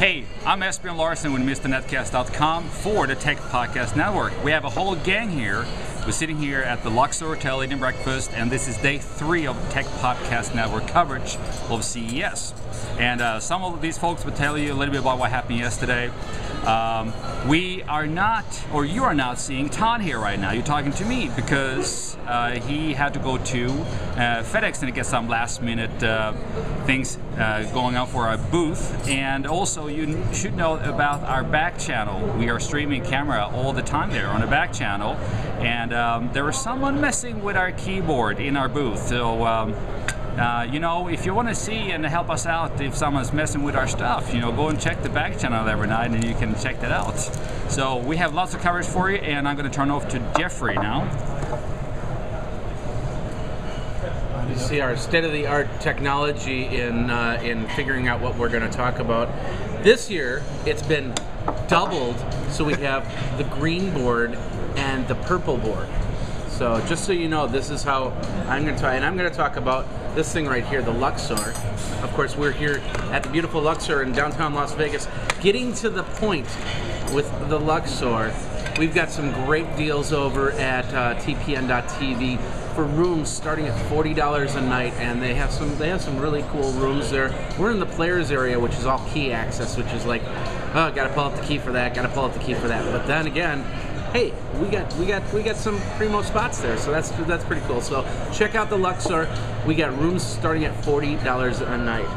Hey, I'm Esbjörn Larsen with MrNetcast.com for the Tech Podcast Network. We have a whole gang here. We're sitting here at the Luxor Hotel eating breakfast, and this is day 3 of Tech Podcast Network coverage of CES. And some of these folks will tell you a little bit about what happened yesterday. We are not, or you are not seeing Todd here right now. You're talking to me because he had to go to FedEx and get some last minute things going on for our booth. And also you should know about our back channel. We are streaming camera all the time there on the back channel. And there was someone messing with our keyboard in our booth. So you know, if you want to see and help us out if someone's messing with our stuff, you know, go and check the back channel every night and you can check that out. So we have lots of coverage for you, and I'm going to turn off to Jeffrey now. You see our state-of-the-art technology in figuring out what we're going to talk about. This year, it's been doubled, so we have the green board and the purple board. So just so you know, this is how I'm going to talk, and I'm going to talk about this thing right here, the Luxor. Of course, we're here at the beautiful Luxor in downtown Las Vegas. Getting to the point with the Luxor, we've got some great deals over at TPN.TV for rooms starting at $40 a night, and they have some really cool rooms there. We're in the players area, which is all key access, which is like, oh, gotta pull up the key for that, gotta pull up the key for that. But then again, hey, we got some primo spots there, so that's pretty cool. So check out the Luxor. We got rooms starting at $40 a night.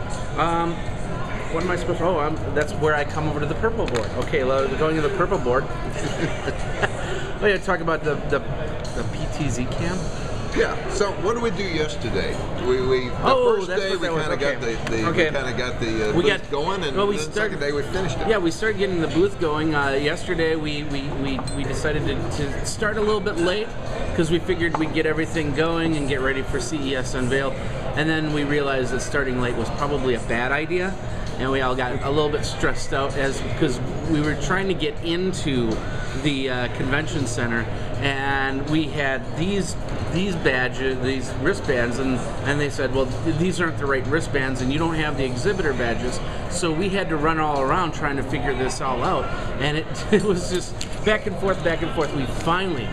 What am I supposed to? Oh, that's where I come over to the purple board. Okay, going to the purple board. Oh yeah, talk about the PTZ cam. Yeah. So what did we do yesterday? The first day we kind of got the booth going, and the second day we finished it. Yeah, we started getting the booth going. Yesterday we decided to start a little bit late because we figured we'd get everything going and get ready for CES Unveiled, and then we realized that starting late was probably a bad idea. And we all got a little bit stressed out because we were trying to get into the convention center, and we had these badges, these wristbands, and they said, well, these aren't the right wristbands, and you don't have the exhibitor badges. So we had to run all around trying to figure this all out, and it was just back and forth, back and forth. We finally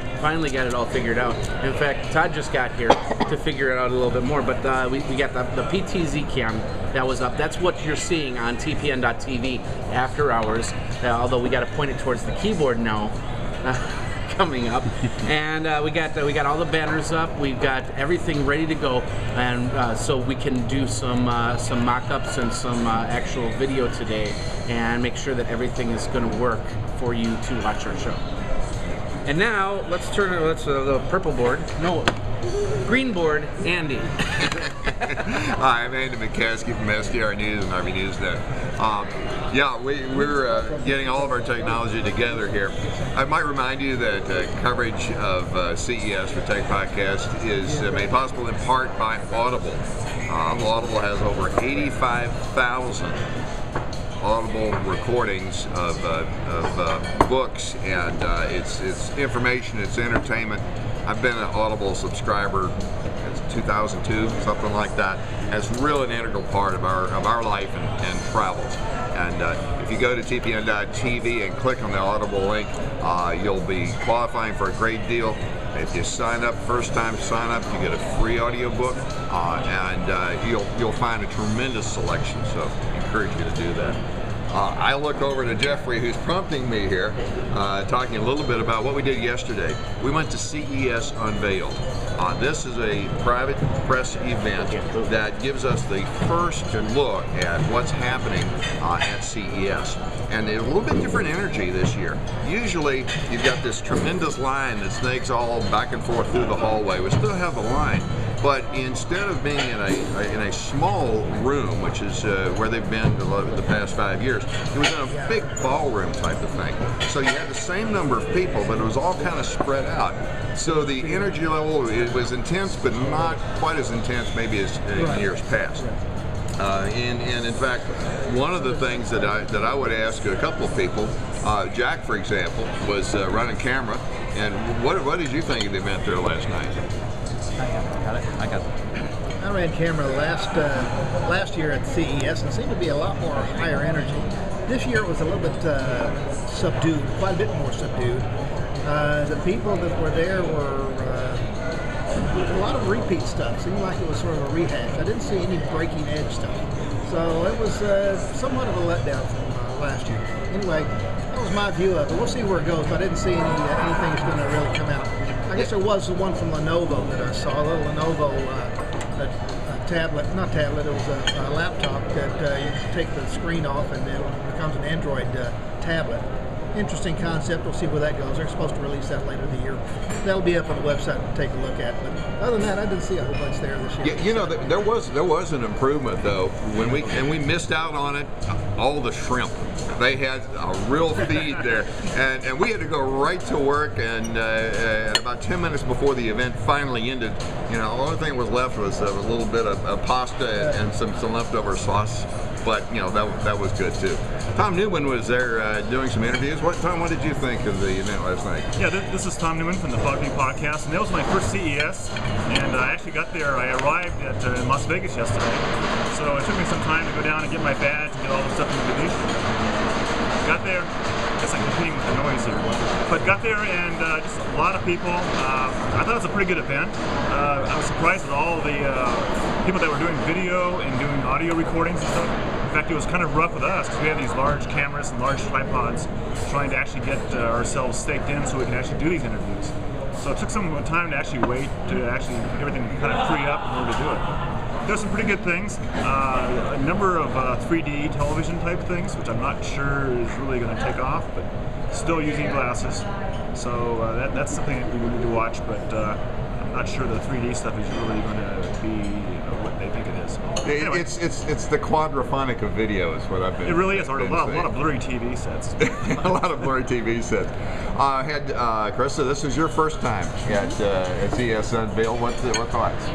got it all figured out. In fact, Todd just got here to figure it out a little bit more, but we got the PTZ cam that was up. That's what you're seeing on TPN.TV after hours, although we got to point it towards the keyboard now. Coming up, and we got all the banners up. We've got everything ready to go, and so we can do some mock-ups and some actual video today, and make sure that everything is going to work for you to watch our show. And now let's the purple board. No, green board. Andy. Hi, I'm Andy McCaskey from SDR News and RV Newsnet. Yeah, we're getting all of our technology together here. I might remind you that coverage of CES for Tech Podcast is made possible in part by Audible. Audible has over 85,000 Audible recordings of books, and it's information, it's entertainment. I've been an Audible subscriber since 2002, something like that. It's really an integral part of our life and travels. And if you go to TPN.TV and click on the Audible link, you'll be qualifying for a great deal. If you sign up, first time sign up, you get a free audiobook, and you'll find a tremendous selection. So I encourage you to do that. I look over to Jeffrey, who's prompting me here, talking a little bit about what we did yesterday. We went to CES Unveiled. This is a private press event that gives us the first look at what's happening at CES. And a little bit different energy this year. Usually, you've got this tremendous line that snakes all back and forth through the hallway. We still have the line. But instead of being in a small room, which is where they've been the past 5 years, it was in a big ballroom type of thing. So you had the same number of people, but it was all kind of spread out. So the energy level, it was intense, but not quite as intense maybe as in years past. And in fact, one of the things that I would ask a couple of people, Jack, for example, was running camera. And what did you think of the event there last night? I got it. I ran camera last year at CES, and it seemed to be a lot more higher energy. this year it was a little bit subdued, quite a bit more subdued. The people that were there were a lot of repeat stuff. Seemed like it was sort of a rehash. I didn't see any breaking edge stuff. So it was somewhat of a letdown from last year. Anyway, that was my view of it. We'll see where it goes, but I didn't see anything that's going to really come out. I guess there was the one from Lenovo that I saw, a little Lenovo tablet, not tablet, it was a laptop that you take the screen off and it becomes an Android tablet. Interesting concept. We'll see where that goes. They're supposed to release that later in the year. That'll be up on the website to take a look at. But other than that, I didn't see a whole bunch there this year. Yeah, you know, there was an improvement though when we missed out on it. All the shrimp, they had a real feed there, and we had to go right to work. And about 10 minutes before the event finally ended, you know, the only thing that was left was a little bit of pasta and some leftover sauce. But you know that was good too. Tom Newman was there doing some interviews. Tom, what did you think of the event last night? Yeah, this is Tom Newman from the Foggy Podcast, and that was my first CES. And I actually got there. I arrived at Las Vegas yesterday, so it took me some time to go down and get my badge and get all the stuff in the Venetian. Got there. I guess I'm competing with the noise here, but got there and just a lot of people. I thought it was a pretty good event. I was surprised at all the people that were doing video and doing audio recordings and stuff. In fact, it was kind of rough with us because we have these large cameras and large tripods trying to actually get ourselves staked in so we can actually do these interviews. So it took some time to actually wait to actually everything kind of free up in order to do it. There's some pretty good things. A number of 3D television type things, which I'm not sure is really going to take off, but still using glasses. So that's something that we need to watch, but I'm not sure the 3D stuff is really going to be what they think it is. Anyway, It's the quadraphonic of video is what I've been. It really is. A been lot saying. of blurry TV sets. A lot of blurry TV sets. Krista, this is your first time at CES Unveiled. What thoughts?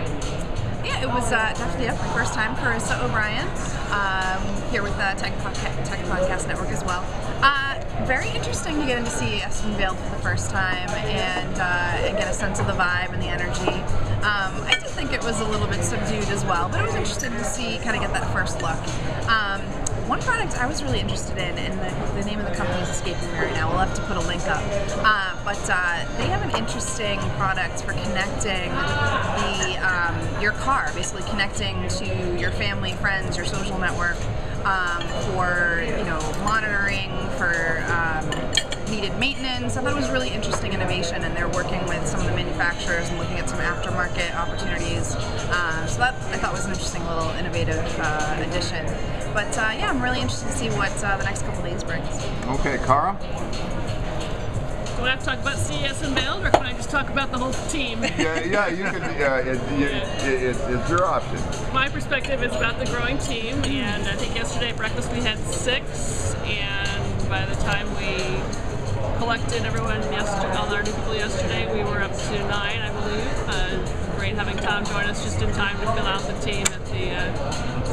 Yeah, it was definitely my first time. Carissa O'Brien, here with the Tech Podcast Network as well. Very interesting to get into CES Unveiled for the first time and get a sense of the vibe and the energy. I did think it was a little bit subdued as well, but it was interesting to see, kind of get that first look. One product I was really interested in, and the name of the company is escaping me right now. We'll have to put a link up. But they have an interesting product for connecting your car, basically connecting to your family, friends, your social network, for monitoring, for needed maintenance. I thought it was really interesting innovation, and they're working with some of the manufacturers and looking at some aftermarket opportunities. So that I thought was an interesting little innovative addition. But yeah, I'm really interested to see what the next couple days brings. Okay, Cara? Do I have to talk about CES Unveiled, or can I just talk about the whole team? Yeah, you can. It's your option. My perspective is about the growing team, and I think yesterday at breakfast we had 6, and by the time we collected everyone yesterday, all our new people yesterday, we were up to 9, I believe. Great having Tom join us just in time to fill out the team at the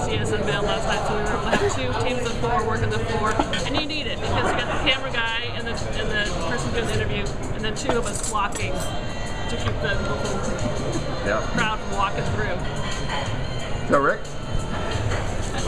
CES Unveiled last night, so we were able to have 2 teams of 4 working the floor, and you need it because you got the camera guy and the person doing the interview, and then 2 of us blocking to keep the crowd from walking through. So, Rick?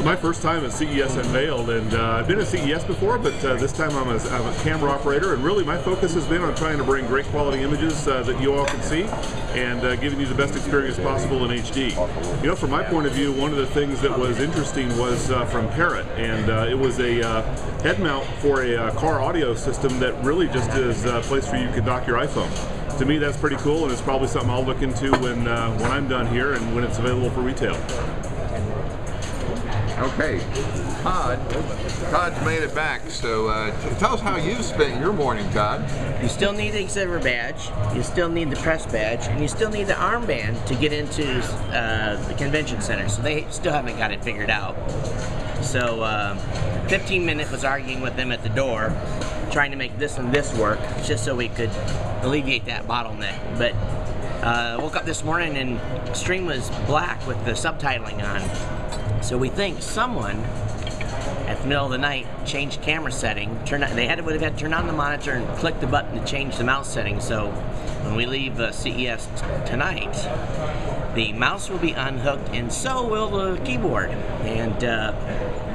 My first time at CES Unveiled, and I've been at CES before, but this time I'm a camera operator, and really my focus has been on trying to bring great quality images that you all can see, and giving you the best experience possible in HD. You know, from my point of view, one of the things that was interesting was from Parrot, and it was a head mount for a car audio system that really just is a place where you can dock your iPhone. To me, that's pretty cool, and it's probably something I'll look into when I'm done here and when it's available for retail. Okay, Todd's made it back, so tell us how you spent your morning, Todd. You still need the exhibitor badge, you still need the press badge, and you still need the armband to get into the convention center, so they still haven't got it figured out. So 15 minutes was arguing with them at the door, trying to make this and this work, just so we could alleviate that bottleneck. But woke up this morning and the stream was black with the subtitling on. So we think someone at the middle of the night changed camera setting. Would have had to turn on the monitor and click the button to change the mouse setting. So when we leave CES tonight, the mouse will be unhooked, and so will the keyboard. And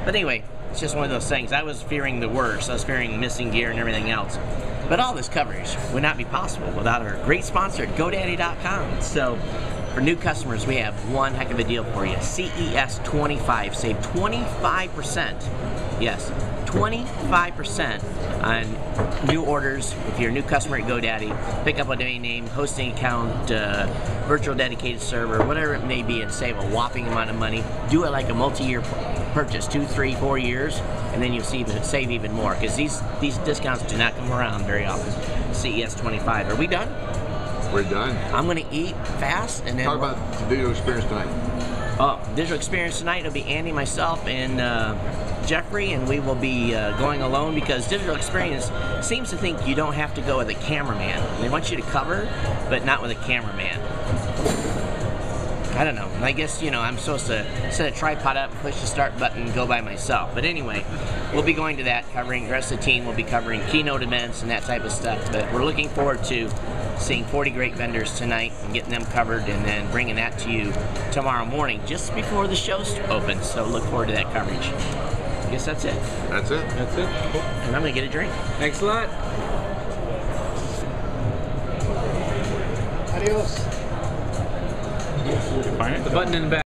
but anyway, it's just one of those things. I was fearing the worst. I was fearing missing gear and everything else. But all this coverage would not be possible without our great sponsor, GoDaddy.com. So for new customers, we have one heck of a deal for you. CES 25. Save 25%. Yes, 25% on new orders. If you're a new customer at GoDaddy, pick up a domain name, hosting account, virtual dedicated server, whatever it may be, and save a whopping amount of money. Do it like a multi-year purchase, 2, 3, 4 years, and then you'll save even more, because these discounts do not come around very often. CES 25. Are we done? We're done. I'm going to eat fast, and then Talk about the digital experience tonight. Oh, digital experience tonight. It'll be Andy, myself, and Jeffrey, and we will be going alone because digital experience seems to think you don't have to go with a cameraman. They want you to cover, but not with a cameraman. I don't know. I guess, I'm supposed to set a tripod up, push the start button, and go by myself. But anyway, we'll be going to that, covering the rest of the team. We'll be covering keynote events and that type of stuff. But we're looking forward to seeing 40 great vendors tonight and getting them covered and then bringing that to you tomorrow morning, just before the show opens. So look forward to that coverage. I guess that's it. That's it. That's it. Cool. And I'm going to get a drink. Thanks a lot. Adios. Find it? The button in the back.